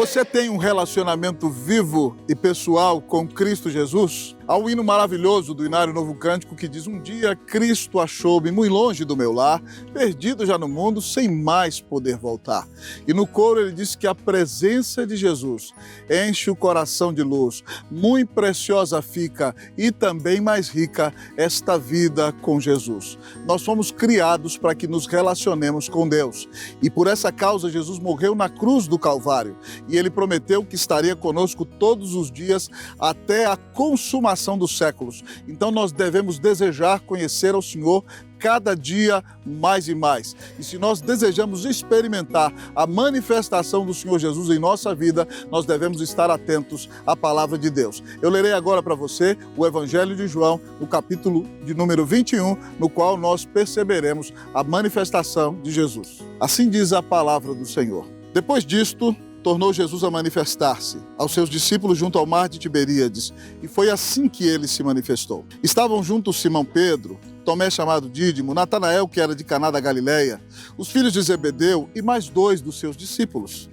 Você tem um relacionamento vivo e pessoal com Cristo Jesus? Há um hino maravilhoso do Inário Novo Cântico que diz: um dia Cristo achou-me muito longe do meu lar, perdido já no mundo, sem mais poder voltar. E no coro ele diz que a presença de Jesus enche o coração de luz, muito preciosa fica e também mais rica esta vida com Jesus. Nós fomos criados para que nos relacionemos com Deus e por essa causa Jesus morreu na cruz do Calvário e ele prometeu que estaria conosco todos os dias até a consumação dos séculos. Então nós devemos desejar conhecer ao Senhor cada dia mais e mais. E se nós desejamos experimentar a manifestação do Senhor Jesus em nossa vida, nós devemos estar atentos à palavra de Deus. Eu lerei agora para você o Evangelho de João, no capítulo de número 21, no qual nós perceberemos a manifestação de Jesus. Assim diz a palavra do Senhor. Depois disto, tornou Jesus a manifestar-se aos seus discípulos junto ao mar de Tiberíades, e foi assim que ele se manifestou. Estavam juntos Simão Pedro, Tomé chamado Dídimo, Natanael, que era de Caná da Galileia, os filhos de Zebedeu e mais 2 dos seus discípulos.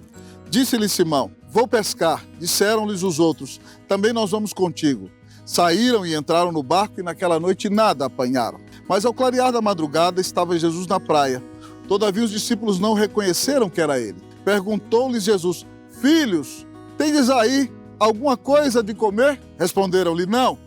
Disse-lhe Simão: vou pescar. Disseram-lhes os outros: também nós vamos contigo. Saíram e entraram no barco e naquela noite nada apanharam. Mas ao clarear da madrugada estava Jesus na praia. Todavia os discípulos não reconheceram que era ele. Perguntou-lhes Jesus: filhos, tendes aí alguma coisa de comer? Responderam-lhe: não.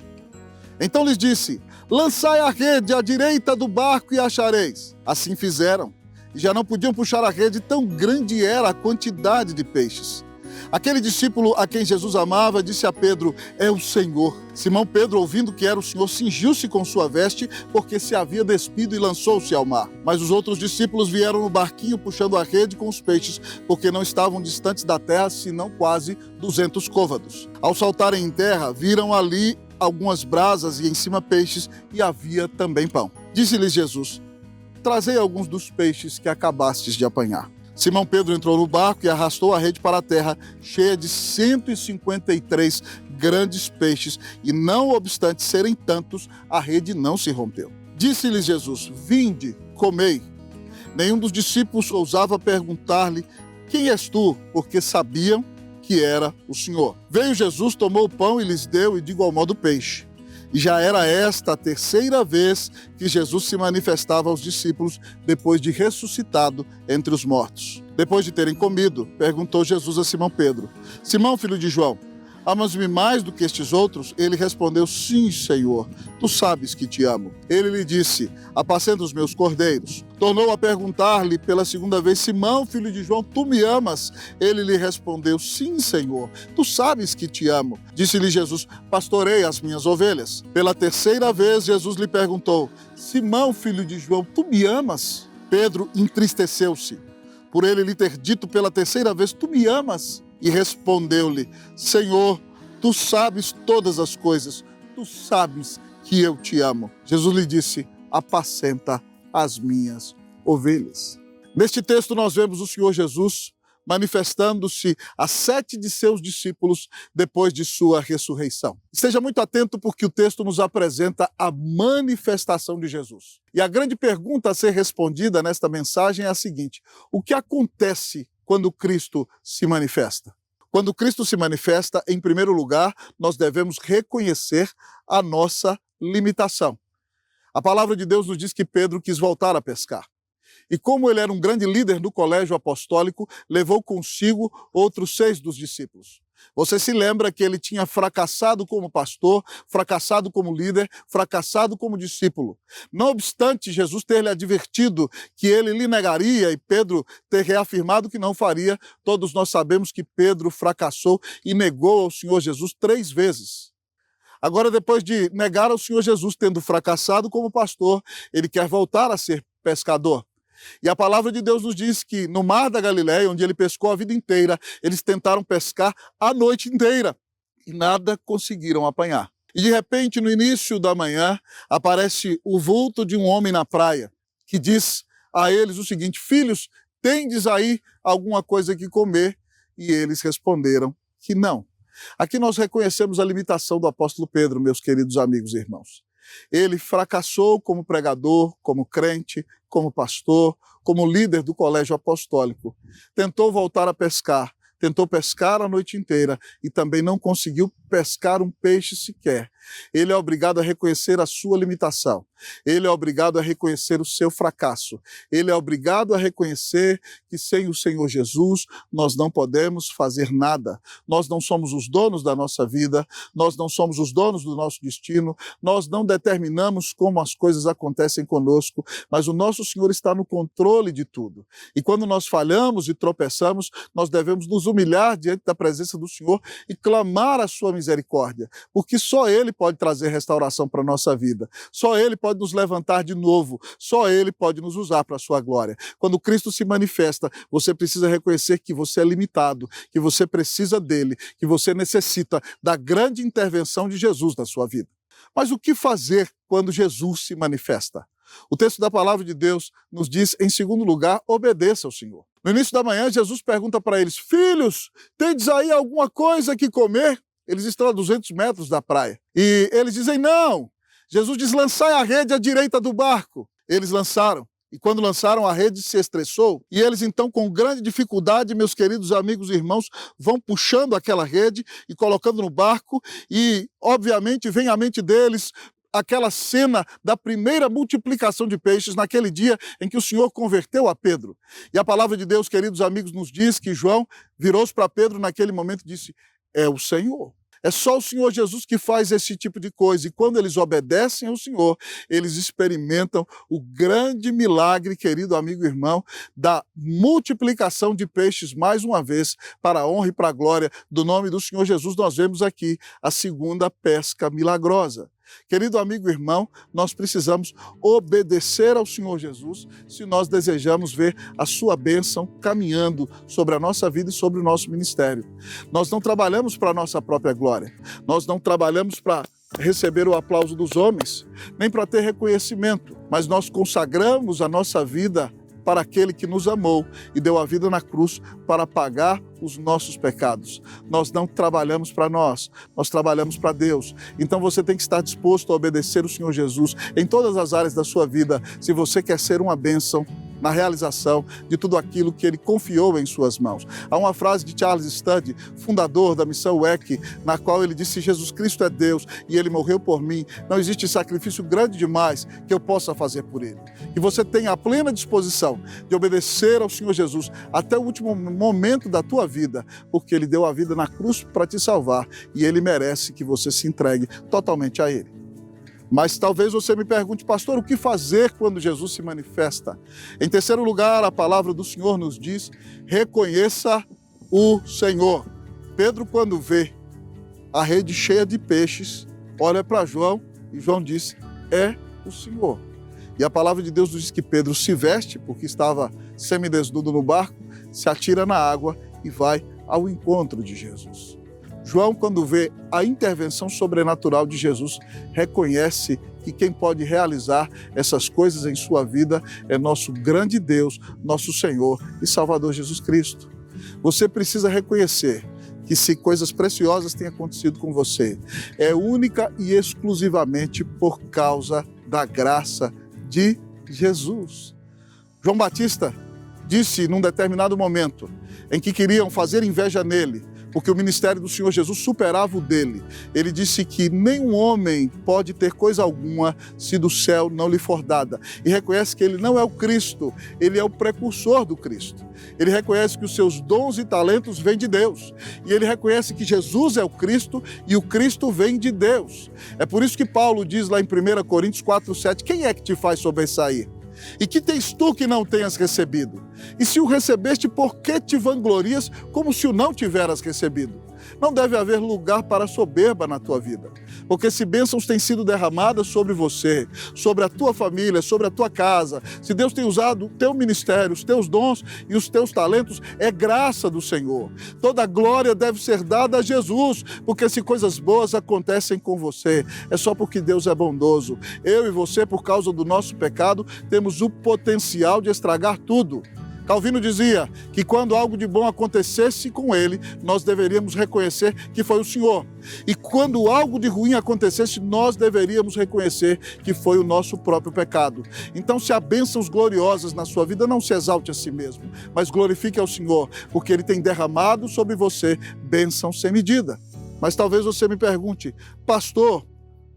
Então lhes disse: lançai a rede à direita do barco e achareis. Assim fizeram, e já não podiam puxar a rede, tão grande era a quantidade de peixes. Aquele discípulo a quem Jesus amava disse a Pedro: é o Senhor. Simão Pedro, ouvindo que era o Senhor, cingiu-se com sua veste, porque se havia despido, e lançou-se ao mar. Mas os outros discípulos vieram no barquinho puxando a rede com os peixes, porque não estavam distantes da terra, senão quase 200 côvados. Ao saltarem em terra, viram ali algumas brasas e em cima peixes, e havia também pão. Disse-lhes Jesus: trazei alguns dos peixes que acabastes de apanhar. Simão Pedro entrou no barco e arrastou a rede para a terra, cheia de 153 grandes peixes, e não obstante serem tantos, a rede não se rompeu. Disse-lhes Jesus: vinde, comei. Nenhum dos discípulos ousava perguntar-lhe: quem és tu? Porque sabiam que era o Senhor. Veio Jesus, tomou o pão e lhes deu, e de igual modo o peixe. E já era esta a 3ª vez que Jesus se manifestava aos discípulos depois de ressuscitado entre os mortos. Depois de terem comido, perguntou Jesus a Simão Pedro: Simão, filho de João, amas-me mais do que estes outros? Ele respondeu: sim, Senhor, tu sabes que te amo. Ele lhe disse: apacenta os meus cordeiros. Tornou a perguntar-lhe pela 2ª vez: Simão, filho de João, tu me amas? Ele lhe respondeu: sim, Senhor, tu sabes que te amo. Disse-lhe Jesus: pastorei as minhas ovelhas. Pela 3ª vez, Jesus lhe perguntou: Simão, filho de João, tu me amas? Pedro entristeceu-se por ele lhe ter dito pela 3ª vez: tu me amas? E respondeu-lhe: Senhor, tu sabes todas as coisas, tu sabes que eu te amo. Jesus lhe disse: apacenta as minhas ovelhas. Neste texto nós vemos o Senhor Jesus manifestando-se a 7 de seus discípulos depois de sua ressurreição. Esteja muito atento, porque o texto nos apresenta a manifestação de Jesus. E a grande pergunta a ser respondida nesta mensagem é a seguinte: o que acontece quando Cristo se manifesta? Quando Cristo se manifesta, em primeiro lugar, nós devemos reconhecer a nossa limitação. A palavra de Deus nos diz que Pedro quis voltar a pescar. E como ele era um grande líder do colégio apostólico, levou consigo outros 6 dos discípulos. Você se lembra que ele tinha fracassado como pastor, fracassado como líder, fracassado como discípulo. Não obstante Jesus ter lhe advertido que ele lhe negaria e Pedro ter reafirmado que não faria, todos nós sabemos que Pedro fracassou e negou ao Senhor Jesus 3 vezes. Agora, depois de negar ao Senhor Jesus, tendo fracassado como pastor, ele quer voltar a ser pescador. E a palavra de Deus nos diz que no mar da Galileia, onde ele pescou a vida inteira, eles tentaram pescar a noite inteira e nada conseguiram apanhar. E de repente, no início da manhã, aparece o vulto de um homem na praia, que diz a eles o seguinte: filhos, tendes aí alguma coisa que comer? E eles responderam que não. Aqui nós reconhecemos a limitação do apóstolo Pedro, meus queridos amigos e irmãos. Ele fracassou como pregador, como crente, como pastor, como líder do colégio apostólico. Tentou voltar a pescar, tentou pescar a noite inteira e também não conseguiu pescar um peixe sequer. Ele é obrigado a reconhecer a sua limitação. Ele é obrigado a reconhecer o seu fracasso. Ele é obrigado a reconhecer que sem o Senhor Jesus nós não podemos fazer nada. Nós não somos os donos da nossa vida, nós não somos os donos do nosso destino, nós não determinamos como as coisas acontecem conosco, mas o nosso Senhor está no controle de tudo. E quando nós falhamos e tropeçamos, nós devemos nos humilhar diante da presença do Senhor e clamar a sua misericórdia, porque só Ele pode trazer restauração para a nossa vida, só Ele pode nos levantar de novo, só Ele pode nos usar para a sua glória. Quando Cristo se manifesta, você precisa reconhecer que você é limitado, que você precisa dele, que você necessita da grande intervenção de Jesus na sua vida. Mas o que fazer quando Jesus se manifesta? O texto da palavra de Deus nos diz, em segundo lugar, obedeça ao Senhor. No início da manhã, Jesus pergunta para eles: filhos, tendes aí alguma coisa que comer? Eles estão a 200 metros da praia. E eles dizem não. Jesus diz: lançai a rede à direita do barco. Eles lançaram. E quando lançaram, a rede se estressou. E eles então, com grande dificuldade, meus queridos amigos e irmãos, vão puxando aquela rede e colocando no barco. E, obviamente, vem à mente deles aquela cena da primeira multiplicação de peixes naquele dia em que o Senhor converteu a Pedro. E a palavra de Deus, queridos amigos, nos diz que João virou-se para Pedro naquele momento e disse: é o Senhor. É só o Senhor Jesus que faz esse tipo de coisa. E quando eles obedecem ao Senhor, eles experimentam o grande milagre, querido amigo e irmão, da multiplicação de peixes mais uma vez, para a honra e para a glória do nome do Senhor Jesus. Nós vemos aqui a segunda pesca milagrosa. Querido amigo e irmão, nós precisamos obedecer ao Senhor Jesus se nós desejamos ver a sua bênção caminhando sobre a nossa vida e sobre o nosso ministério. Nós não trabalhamos para a nossa própria glória, nós não trabalhamos para receber o aplauso dos homens, nem para ter reconhecimento, mas nós consagramos a nossa vida para aquele que nos amou e deu a vida na cruz para pagar os nossos pecados. Nós não trabalhamos para nós trabalhamos para Deus. Então você tem que estar disposto a obedecer o Senhor Jesus em todas as áreas da sua vida, se você quer ser uma bênção na realização de tudo aquilo que Ele confiou em suas mãos. Há uma frase de Charles Studd, fundador da Missão WEC, na qual ele disse: Jesus Cristo é Deus e Ele morreu por mim. Não existe sacrifício grande demais que eu possa fazer por Ele. Que você tenha a plena disposição de obedecer ao Senhor Jesus até o último momento da tua vida, porque Ele deu a vida na cruz para te salvar e Ele merece que você se entregue totalmente a Ele. Mas talvez você me pergunte: pastor, o que fazer quando Jesus se manifesta? Em terceiro lugar, a palavra do Senhor nos diz: reconheça o Senhor. Pedro, quando vê a rede cheia de peixes, olha para João e João diz: é o Senhor. E a palavra de Deus nos diz que Pedro se veste, porque estava semidesnudo no barco, se atira na água e vai ao encontro de Jesus. João, quando vê a intervenção sobrenatural de Jesus, reconhece que quem pode realizar essas coisas em sua vida é nosso grande Deus, nosso Senhor e Salvador Jesus Cristo. Você precisa reconhecer que se coisas preciosas têm acontecido com você, é única e exclusivamente por causa da graça de Jesus. João Batista disse num determinado momento em que queriam fazer inveja nele, porque o ministério do Senhor Jesus superava o dele. Ele disse que nenhum homem pode ter coisa alguma se do céu não lhe for dada. E reconhece que ele não é o Cristo, ele é o precursor do Cristo. Ele reconhece que os seus dons e talentos vêm de Deus. E ele reconhece que Jesus é o Cristo e o Cristo vem de Deus. É por isso que Paulo diz lá em 1 Coríntios 4:7, quem é que te faz sobressair? E que tens tu que não tenhas recebido? E se o recebeste, por que te vanglorias como se o não tiveras recebido? Não deve haver lugar para soberba na tua vida, porque se bênçãos têm sido derramadas sobre você, sobre a tua família, sobre a tua casa, se Deus tem usado o teu ministério, os teus dons e os teus talentos, é graça do Senhor. Toda glória deve ser dada a Jesus, porque se coisas boas acontecem com você, é só porque Deus é bondoso. Eu e você, por causa do nosso pecado, temos o potencial de estragar tudo. Calvino dizia que quando algo de bom acontecesse com ele, nós deveríamos reconhecer que foi o Senhor. E quando algo de ruim acontecesse, nós deveríamos reconhecer que foi o nosso próprio pecado. Então, se há bênçãos gloriosas na sua vida, não se exalte a si mesmo, mas glorifique ao Senhor, porque Ele tem derramado sobre você bênção sem medida. Mas talvez você me pergunte, pastor,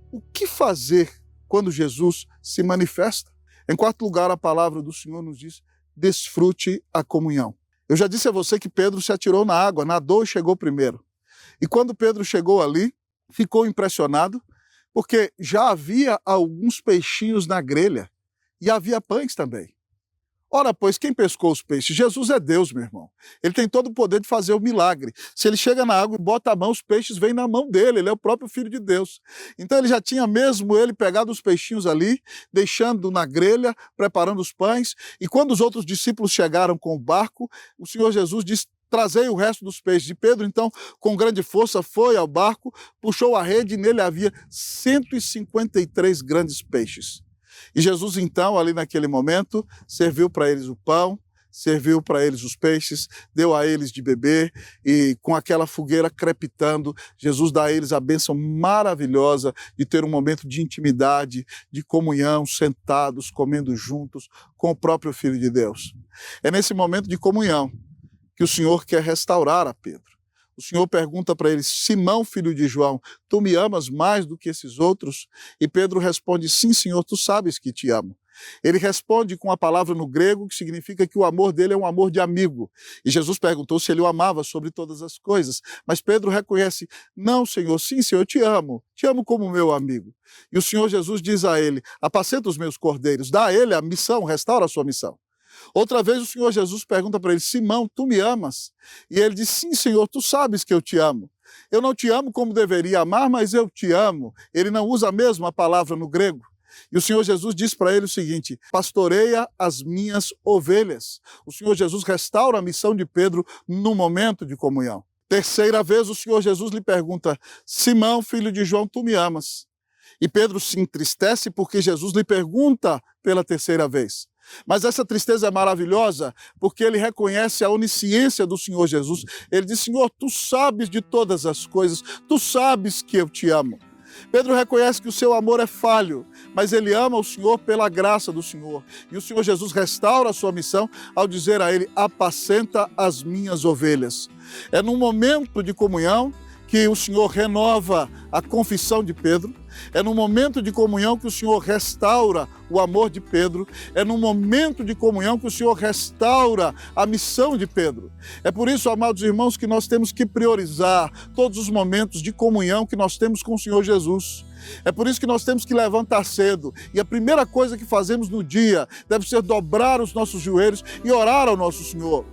o que fazer quando Jesus se manifesta? Em quarto lugar, a palavra do Senhor nos diz: desfrute a comunhão. Eu já disse a você que Pedro se atirou na água, nadou e chegou primeiro. E quando Pedro chegou ali, ficou impressionado, porque já havia alguns peixinhos na grelha e havia pães também. Ora, pois, quem pescou os peixes? Jesus é Deus, meu irmão. Ele tem todo o poder de fazer o milagre. Se ele chega na água e bota a mão, os peixes vêm na mão dele. Ele é o próprio Filho de Deus. Então ele já tinha mesmo ele pegado os peixinhos ali, deixando na grelha, preparando os pães. E quando os outros discípulos chegaram com o barco, o Senhor Jesus disse: trazei o resto dos peixes. E Pedro, então, com grande força, foi ao barco, puxou a rede e nele havia 153 grandes peixes. E Jesus, então, ali naquele momento, serviu para eles o pão, serviu para eles os peixes, deu a eles de beber e com aquela fogueira crepitando, Jesus dá a eles a bênção maravilhosa de ter um momento de intimidade, de comunhão, sentados, comendo juntos com o próprio Filho de Deus. É nesse momento de comunhão que o Senhor quer restaurar a Pedro. O Senhor pergunta para ele: Simão, filho de João, tu me amas mais do que esses outros? E Pedro responde: sim, Senhor, tu sabes que te amo. Ele responde com a palavra no grego que significa que o amor dele é um amor de amigo. E Jesus perguntou se ele o amava sobre todas as coisas. Mas Pedro reconhece: não, Senhor, sim, Senhor, eu te amo como meu amigo. E o Senhor Jesus diz a ele: apacenta os meus cordeiros, dá a ele a missão, restaura a sua missão. Outra vez o Senhor Jesus pergunta para ele: Simão, tu me amas? E ele diz: sim, Senhor, tu sabes que eu te amo. Eu não te amo como deveria amar, mas eu te amo. Ele não usa a mesma palavra no grego. E o Senhor Jesus diz para ele o seguinte: pastoreia as minhas ovelhas. O Senhor Jesus restaura a missão de Pedro no momento de comunhão. Terceira vez o Senhor Jesus lhe pergunta: Simão, filho de João, tu me amas? E Pedro se entristece porque Jesus lhe pergunta pela terceira vez. Mas essa tristeza é maravilhosa porque ele reconhece a onisciência do Senhor Jesus. Ele diz: Senhor, tu sabes de todas as coisas, tu sabes que eu te amo. Pedro reconhece que o seu amor é falho, mas ele ama o Senhor pela graça do Senhor. E o Senhor Jesus restaura a sua missão ao dizer a ele: apacenta as minhas ovelhas. É num momento de comunhão que o Senhor renova a confissão de Pedro, é no momento de comunhão que o Senhor restaura o amor de Pedro, é no momento de comunhão que o Senhor restaura a missão de Pedro. É por isso, amados irmãos, que nós temos que priorizar todos os momentos de comunhão que nós temos com o Senhor Jesus. É por isso que nós temos que levantar cedo. E a primeira coisa que fazemos no dia deve ser dobrar os nossos joelhos e orar ao nosso Senhor.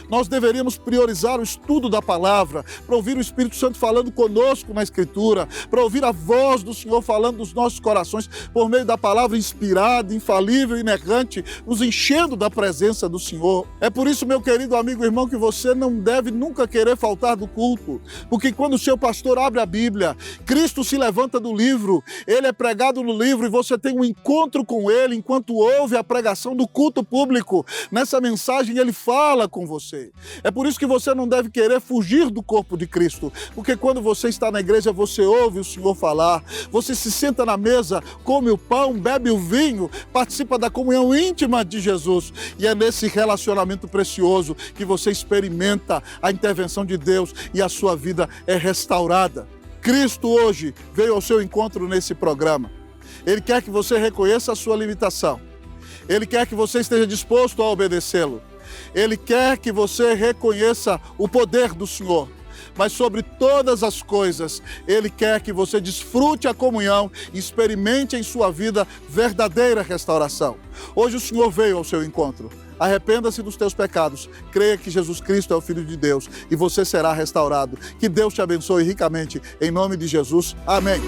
Nós deveríamos priorizar o estudo da palavra, para ouvir o Espírito Santo falando conosco na Escritura, para ouvir a voz do Senhor falando nos nossos corações, por meio da palavra inspirada, infalível, inerrante, nos enchendo da presença do Senhor. É por isso, meu querido amigo e irmão, que você não deve nunca querer faltar do culto, porque quando o seu pastor abre a Bíblia, Cristo se levanta do livro, ele é pregado no livro e você tem um encontro com ele enquanto ouve a pregação do culto público. Nessa mensagem ele fala com você. É por isso que você não deve querer fugir do corpo de Cristo, porque quando você está na igreja, você ouve o Senhor falar, você se senta na mesa, come o pão, bebe o vinho, participa da comunhão íntima de Jesus, e é nesse relacionamento precioso que você experimenta a intervenção de Deus e a sua vida é restaurada. Cristo hoje veio ao seu encontro nesse programa. Ele quer que você reconheça a sua limitação. Ele quer que você esteja disposto a obedecê-lo. Ele quer que você reconheça o poder do Senhor. Mas sobre todas as coisas, Ele quer que você desfrute a comunhão e experimente em sua vida verdadeira restauração. Hoje o Senhor veio ao seu encontro. Arrependa-se dos teus pecados, creia que Jesus Cristo é o Filho de Deus e você será restaurado. Que Deus te abençoe ricamente, em nome de Jesus. Amém.